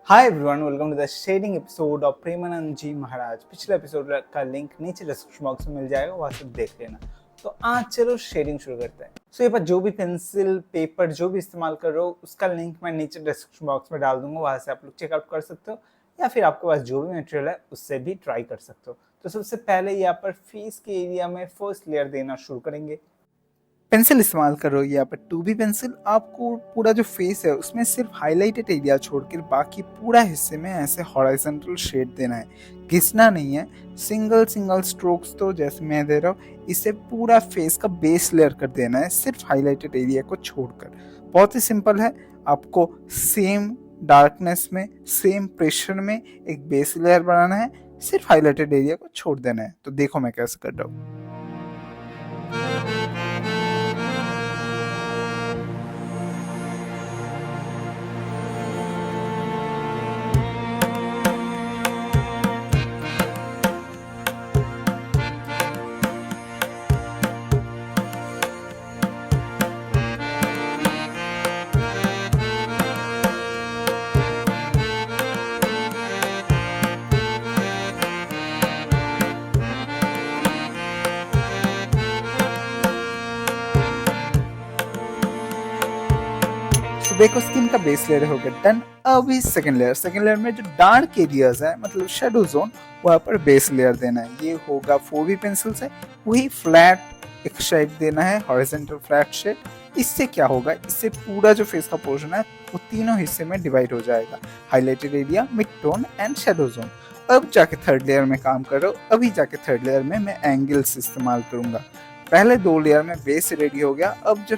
Hi everyone, welcome to the shedding episode of Premanand ji Maharaj. पिछले episode का link नीचे description box में मिल जाएगा, वहां से देख लेना। तो आज चलो शेडिंग शुरू करते हैं। सो ये पर जो भी पेंसिल पेपर जो भी इस्तेमाल कर रहे हो उसका लिंक मैं नीचे डिस्क्रिप्शन बॉक्स में डाल दूंगा, वहां से आप लोग चेकआउट कर सकते हो या फिर आपके पास जो भी मटेरियल है उससे भी ट्राई कर सकते हो। तो सबसे पहले यहाँ पर फेस के एरिया में फर्स्ट लेयर देना शुरू करेंगे। पेंसिल इस्तेमाल कर रहे हो यहाँ पर 2B पेंसिल। आपको पूरा जो फेस है उसमें सिर्फ हाईलाइटेड एरिया छोड़कर बाकी पूरा हिस्से में ऐसे हॉरिजॉन्टल शेड देना है, घिसना नहीं है। सिंगल स्ट्रोक्स तो जैसे मैं दे रहा हूँ, इससे पूरा फेस का बेस लेयर कर देना है सिर्फ हाईलाइटेड एरिया को छोड़कर। बहुत ही सिंपल है। आपको सेम डार्कनेस में सेम प्रेशर में एक बेस लेयर बनाना है, सिर्फ हाईलाइटेड एरिया को छोड़ देना है। तो देखो मैं कैसे कर रहा हूँ। देखो स्किन का बेस लेयर हो गया डन। अभी सेकंड लेयर में जो डार्क एरियाज है मतलब शेडो जोन, वहाँ पर बेस लेयर देना है। ये होगा 4B पेंसिल से वही फ्लैट एक शेड देना है, हॉरिजॉन्टल फ्लैट शेड। इससे क्या होगा, इससे पूरा जो फेस का पोर्शन है वो तीनों हिस्से में डिवाइड हो जाएगा, highlighted area, mid tone and shadow zone. अब जाके थर्ड लेयर में काम कर रहा हूँ। अभी जाके थर्ड लेयर में मैं एंगल्स इस्तेमाल करूंगा। पहले 2 लेयर में बेस रेडी हो गया। अब जब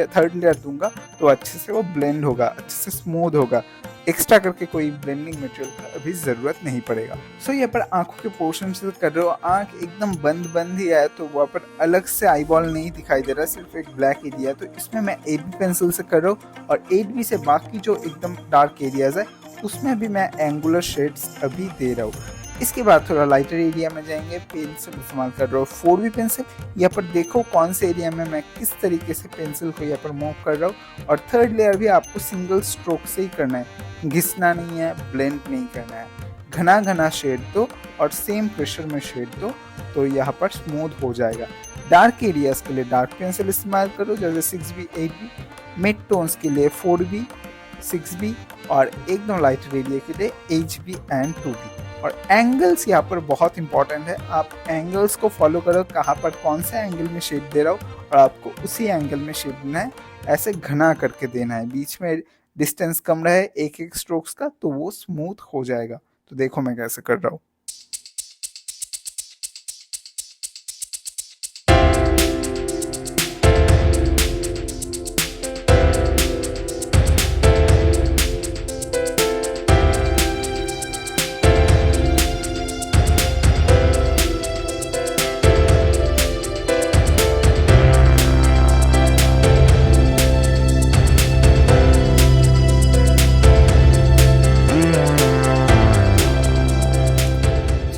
थर्ड लेयर दूंगा तो अच्छे से वो ब्लेंड होगा, अच्छे से स्मूथ होगा। एक्स्ट्रा करके कोई ब्लेंडिंग मटेरियल का अभी जरूरत नहीं पड़ेगा। सो यहाँ पर आंखों के पोर्शन से कर रहे हो, आंख एकदम बंद ही है तो वहाँ पर अलग से आईबॉल नहीं दिखाई दे रहा, सिर्फ एक ब्लैक एरिया। तो इसमें मैं 8B पेंसिल से कर रहा हूँ और 8B से बाकी जो एकदम डार्क एरियाज है उसमें भी मैं एंगुलर शेड्स अभी दे रहा हूँ। इसके बाद थोड़ा लाइटर एरिया में जाएंगे। पेंसिल इस्तेमाल कर रहा हूँ 4B पेंसिल। यहाँ पर देखो कौन से एरिया में मैं किस तरीके से पेंसिल को यहाँ पर मूव कर रहा हूँ। और थर्ड लेयर भी आपको सिंगल स्ट्रोक से ही करना है, घिसना नहीं है, ब्लेंड नहीं करना है। घना शेड दो और सेम प्रेशर में शेड दो तो यहाँ पर स्मूथ हो जाएगा। डार्क एरियाज के लिए डार्क पेंसिल इस्तेमाल करो जैसे 6B 8B, मिड टोन्स के लिए 4B 6B और एकदम लाइटर एरिया के लिए HB एंड 2B। और एंगल्स यहाँ पर बहुत इंपॉर्टेंट है। आप एंगल्स को फॉलो करो, कहाँ पर कौन सा एंगल में शेड दे रहा हो और आपको उसी एंगल में शेड देना है। ऐसे घना करके देना है, बीच में डिस्टेंस कम रहे एक स्ट्रोक्स का तो वो स्मूथ हो जाएगा। तो देखो मैं कैसे कर रहा हूँ।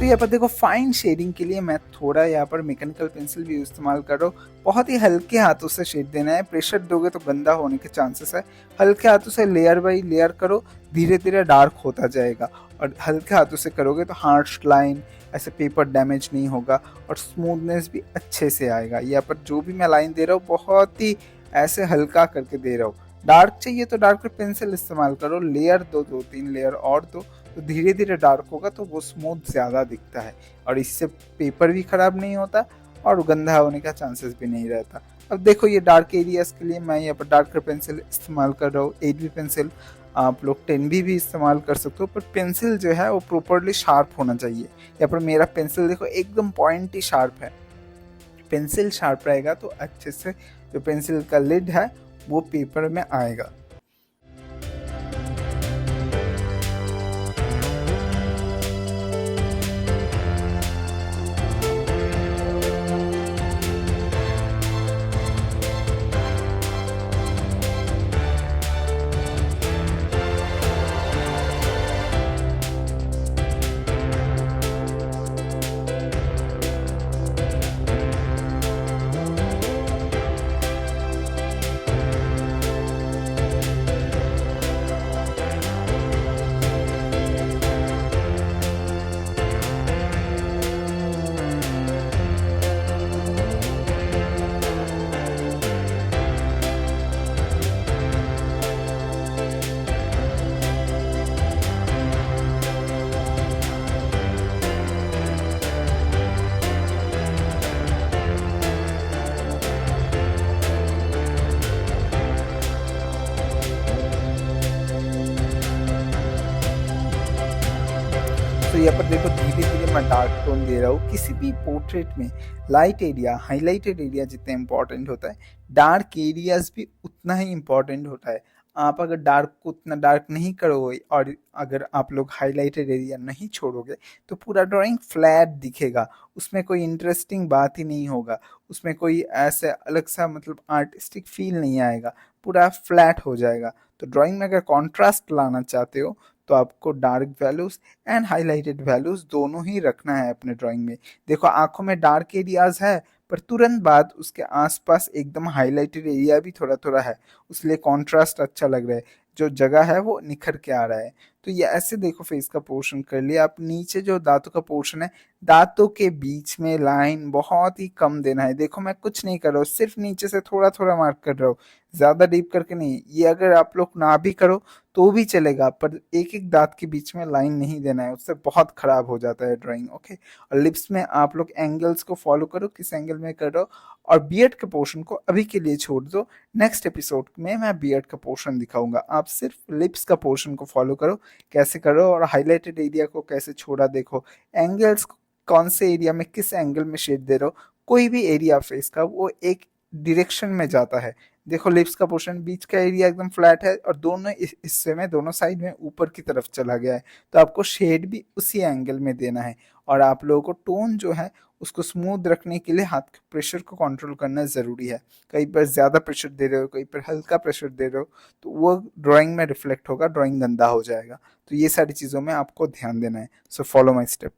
यहाँ पर देखो फाइन शेडिंग के लिए मैं थोड़ा यहाँ पर मैकेनिकल पेंसिल भी इस्तेमाल कर रहा हूँ। बहुत ही हल्के हाथों से शेड देना है, प्रेशर दोगे तो गंदा होने के चांसेस है। हल्के हाथों से लेयर बाई लेयर करो, धीरे धीरे डार्क होता जाएगा। और हल्के हाथों से करोगे तो हार्श लाइन ऐसे पेपर डैमेज नहीं होगा और स्मूथनेस भी अच्छे से आएगा। यहाँ पर जो भी मैं लाइन दे रहा हूँ बहुत ही ऐसे हल्का करके दे रहा हूँ। डार्क चाहिए तो डार्क पेंसिल इस्तेमाल करो, लेयर दो, 2-3 लेयर और दो तो धीरे धीरे डार्क होगा तो वो स्मूथ ज़्यादा दिखता है और इससे पेपर भी ख़राब नहीं होता और गंदा होने का चांसेस भी नहीं रहता। अब देखो ये डार्क एरियाज़ के लिए मैं यहाँ पर डार्कर पेंसिल इस्तेमाल कर रहा हूँ, 8B पेंसिल। आप लोग 10B भी इस्तेमाल कर सकते हो, पर पेंसिल जो है वो प्रॉपरली शार्प होना चाहिए। यहाँ पर मेरा पेंसिल देखो एकदम पॉइंटी शार्प है। पेंसिल शार्प रहेगा तो अच्छे से जो पेंसिल का लिड है वो पेपर में आएगा। दोस्तों यहाँ पर देखो धीरे धीरे मैं डार्क टोन दे रहा हूँ। किसी भी पोर्ट्रेट में लाइट एरिया, हाईलाइटेड एरिया जितना इंपॉर्टेंट होता है, डार्क एरियाज भी उतना ही इंपॉर्टेंट होता है। आप अगर डार्क को उतना डार्क नहीं करोगे और अगर आप लोग हाईलाइटेड एरिया नहीं छोड़ोगे तो पूरा ड्राइंग फ्लैट दिखेगा, उसमें कोई इंटरेस्टिंग बात ही नहीं होगा, उसमें कोई ऐसे अलग सा मतलब आर्टिस्टिक फील नहीं आएगा, पूरा फ्लैट हो जाएगा। तो ड्राइंग में अगर कॉन्ट्रास्ट लाना चाहते हो तो आपको dark values and highlighted values दोनों ही रखना है अपने ड्राइंग में। देखो आंखों में डार्क एरियाज है पर तुरंत बाद उसके आसपास एकदम हाईलाइटेड एरिया भी थोड़ा थोड़ा है, इसलिए कॉन्ट्रास्ट अच्छा लग रहा है, जो जगह है वो निखर के आ रहा है। तो ये ऐसे देखो फेस का पोर्शन कर लिया। आप नीचे जो दांतों का पोर्शन है, दांतों के बीच में लाइन बहुत ही कम देना है। देखो मैं कुछ नहीं कर रहा हूँ, सिर्फ नीचे से थोड़ा थोड़ा मार्क कर रहा हूँ, ज्यादा डीप करके नहीं। ये अगर आप लोग ना भी करो तो भी चलेगा, पर एक एक दांत के बीच में लाइन नहीं देना है, उससे बहुत खराब हो जाता है ड्राइंग। ओके, और लिप्स में आप लोग एंगल्स को फॉलो करो, किस एंगल में कर रहे हो, और बियर्ड के पोर्शन को अभी के लिए छोड़ दो। नेक्स्ट एपिसोड में मैं बियर्ड का पोर्शन दिखाऊंगा, आप सिर्फ लिप्स का पोर्शन को फॉलो करो कैसे करो, और हाईलाइटेड एरिया को कैसे छोड़ा देखो, एंगल्स कौन से एरिया में किस एंगल में शेड दे रहे हो। कोई भी एरिया फेस का वो एक डायरेक्शन में जाता है। देखो लिप्स का पोर्शन, बीच का एरिया एकदम फ्लैट है और दोनों हिस्से में दोनों साइड में ऊपर की तरफ चला गया है, तो आपको शेड भी उसी एंगल में देना है। और आप लोगों को टोन जो है उसको स्मूथ रखने के लिए हाथ के प्रेशर को कंट्रोल करना ज़रूरी है। कई बार ज़्यादा प्रेशर दे रहे हो, कई बार हल्का प्रेशर दे रहे हो, तो वो ड्राइंग में रिफ्लेक्ट होगा, ड्राइंग गंदा हो जाएगा। तो ये सारी चीज़ों में आपको ध्यान देना है। So follow my step.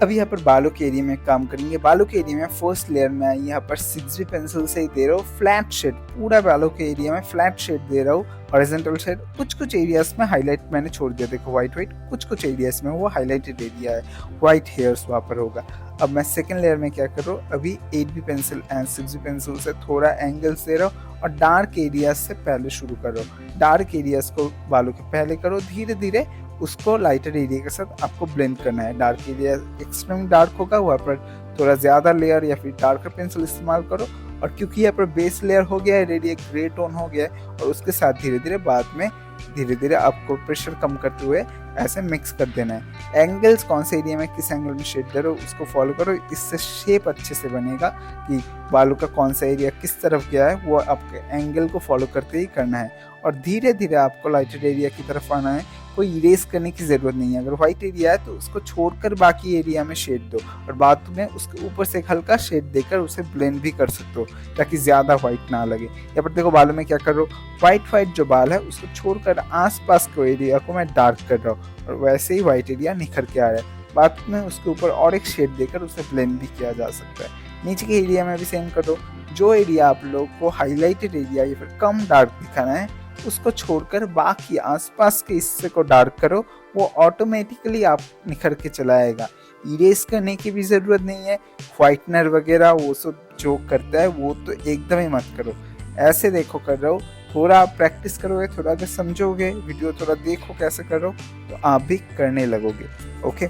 अभी यहाँ पर बालों के एरिया में काम करेंगे। बालों के एरिया में फर्स्ट लेयर में यहाँ पर 6B पेंसिल से ही दे रहा हूँ फ्लैट शेड, पूरा बालों के एरिया में फ्लैट शेड दे रहा हूँ, हॉरिजॉन्टल शेड। कुछ कुछ एरियाज में हाईलाइट मैंने छोड़ दिया, देखो व्हाइट व्हाइट, कुछ कुछ एरियाज में वो हाईलाइटेड एरिया है, व्हाइट हेयर्स वहाँ पर होगा। अब मैं सेकेंड लेयर में क्या कर रहा हूँ, अभी 8B pencil and 6B pencil से थोड़ा एंगल्स दे रहा हूँ और डार्क एरियाज से पहले शुरू कर रहा हूँ। डार्क एरियाज को बालों के पहले करो, धीरे धीरे उसको लाइटर एरिया के साथ आपको ब्लेंड करना है। डार्क एरिया एक्सट्रीम डार्क होगा, वहाँ पर थोड़ा ज़्यादा लेयर या फिर डार्कर पेंसिल इस्तेमाल करो। और क्योंकि यहाँ पर बेस लेयर हो गया है रेडी, एक ग्रे टोन हो गया है, और उसके साथ धीरे धीरे बाद में धीरे धीरे आपको प्रेशर कम करते हुए ऐसे मिक्स कर देना है। एंगल्स कौन से एरिया में किस एंगल में शेड दे रहे हो उसको फॉलो करो, इससे शेप अच्छे से बनेगा कि बालों का कौन सा एरिया किस तरफ गया है, वो आपके एंगल को फॉलो करते ही करना है। और धीरे धीरे आपको लाइटेड एरिया की तरफ आना है, कोई इरेज करने की ज़रूरत नहीं है। अगर व्हाइट एरिया है तो उसको छोड़कर बाकी एरिया में शेड दो, और बाद में उसके ऊपर से एक हल्का शेड देकर उसे ब्लेंड भी कर सकते हो ताकि ज़्यादा व्हाइट ना लगे। यहाँ पर देखो बालों में क्या कर रहा हूँ, व्हाइट जो बाल है उसको छोड़कर आसपास के एरिया को मैं डार्क कर रहा हूँ, और वैसे ही व्हाइट एरिया निखर के आ रहा है। बाद में उसके ऊपर और एक शेड देकर उसे ब्लेंड भी किया जा सकता है। नीचे के एरिया में भी सेम कर दो। जो एरिया आप लोग को हाईलाइटेड एरिया या फिर कम डार्क दिखाना है उसको छोड़कर बाकी आसपास के हिस्से को डार्क करो, वो ऑटोमेटिकली आप निखर के चला आएगा। इरेज करने की भी ज़रूरत नहीं है, व्हाइटनर वगैरह वो सब जो करता है वो तो एकदम ही मत करो। ऐसे देखो कर रहे हो, थोड़ा आप प्रैक्टिस करोगे, थोड़ा अगर समझोगे, वीडियो थोड़ा देखो कैसे करो, तो आप भी करने लगोगे। ओके,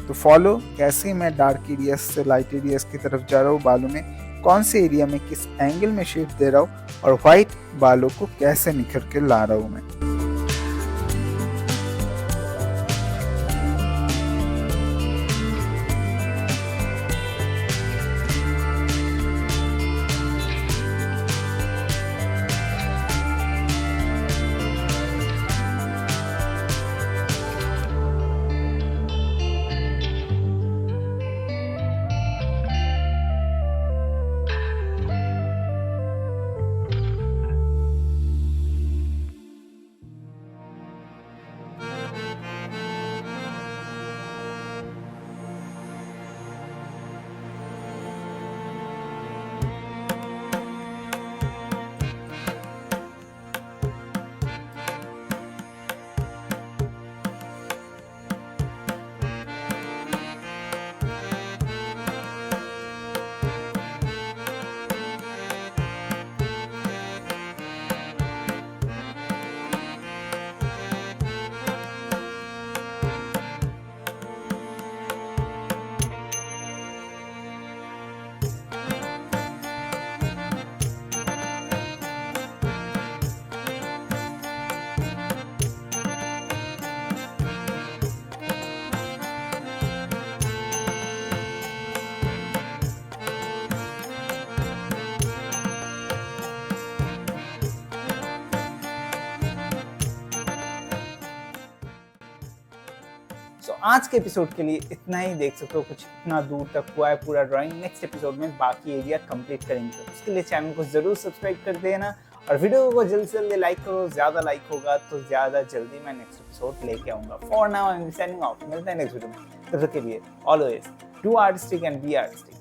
तो फॉलो कैसे मैं डार्क एरियाज से लाइट एरियाज की तरफ जा रहा हूँ, बालों में कौन से एरिया में किस एंगल में शेड दे रहा हूँ, और व्हाइट बालों को कैसे निखर के ला रहा हूँ मैं। सो आज के एपिसोड के लिए इतना ही। देख सकते हो कुछ इतना दूर तक हुआ है पूरा ड्राइंग। नेक्स्ट एपिसोड में बाकी एरिया कंप्लीट करेंगे, तो उसके लिए चैनल को जरूर सब्सक्राइब कर देना और वीडियो को जल्दी से जल्दी लाइक करो। ज्यादा लाइक होगा तो ज्यादा जल्दी मैं नेक्स्ट एपिसोड लेके आऊंगा। For now I am signing off. मिलते हैं नेक्स्ट वीडियो में, तब तक के लिए always do artistic and be artistic.